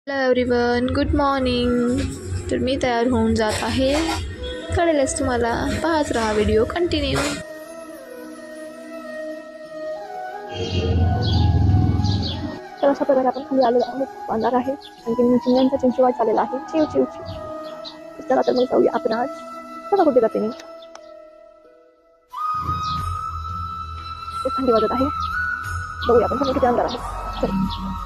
Hello everyone, good morning. तर मी तयार होऊन जात आहे. कळेलच तुम्हाला, पाहत राहा व्हिडिओ कंटिन्यू. तर अशा प्रकारे आपण खाली आलेलो आहोत. अंधार आहे आणि चिमण्यांचा चिंचवाट चाललेला आहे. चिव चिव चिव. चला तर मग जाऊया आपण आज. बघा कुठे जाते मी. थंडी वाजत आहे. बघूया आपण खाली किती अंधार आहे. चला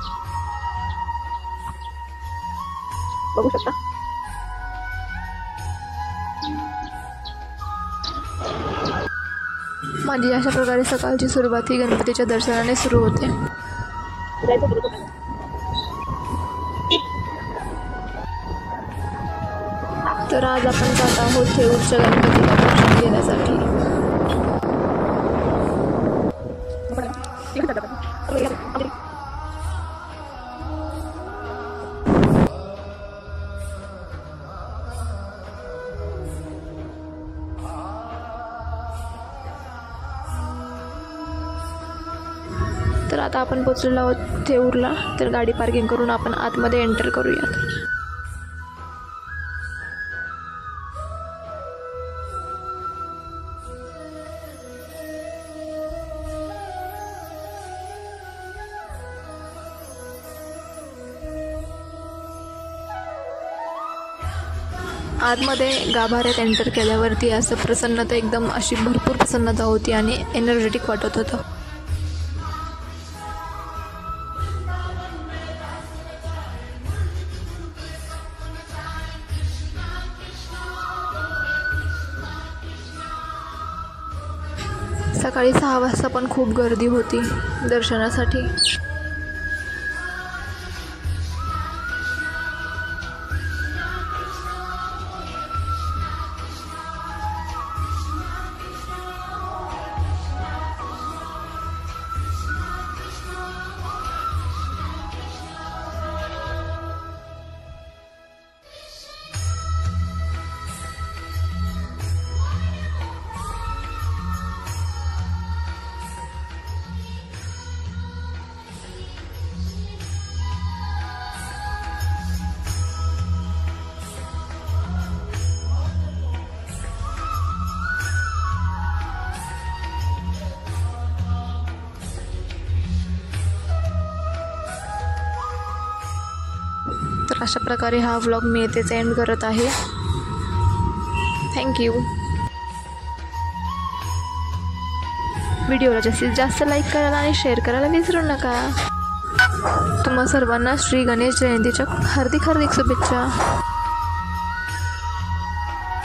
बघू शकता. माझी अशा प्रकारे सकाळची सुरुवात ही गणपतीच्या दर्शनाने सुरू होते. तर आज आपण जात आहोत थेऊरच्या गणपतीला दर्शन घेण्यासाठी. तर आता आपण पोचलेलो आहोत थेऊरला. तर गाडी पार्किंग करून आपण आतमध्ये एंटर करूयात. आतमध्ये गाभाऱ्यात एंटर केल्यावरती असं प्रसन्नता, एकदम अशी भरपूर प्रसन्नता होती आणि एनर्जेटिक वाटत होतं. सकाळी 6 वाजता पण खूप गर्दी होती दर्शनासाठी. तर अशा प्रकारे हा व्लॉग मी येथेच एंड करत आहे. थँक्यू. व्हिडिओला जास्तीत जास्त लाईक करायला आणि शेअर करायला विसरू नका. तुम्हा सर्वांना श्री गणेश जयंतीच्या हार्दिक शुभेच्छा.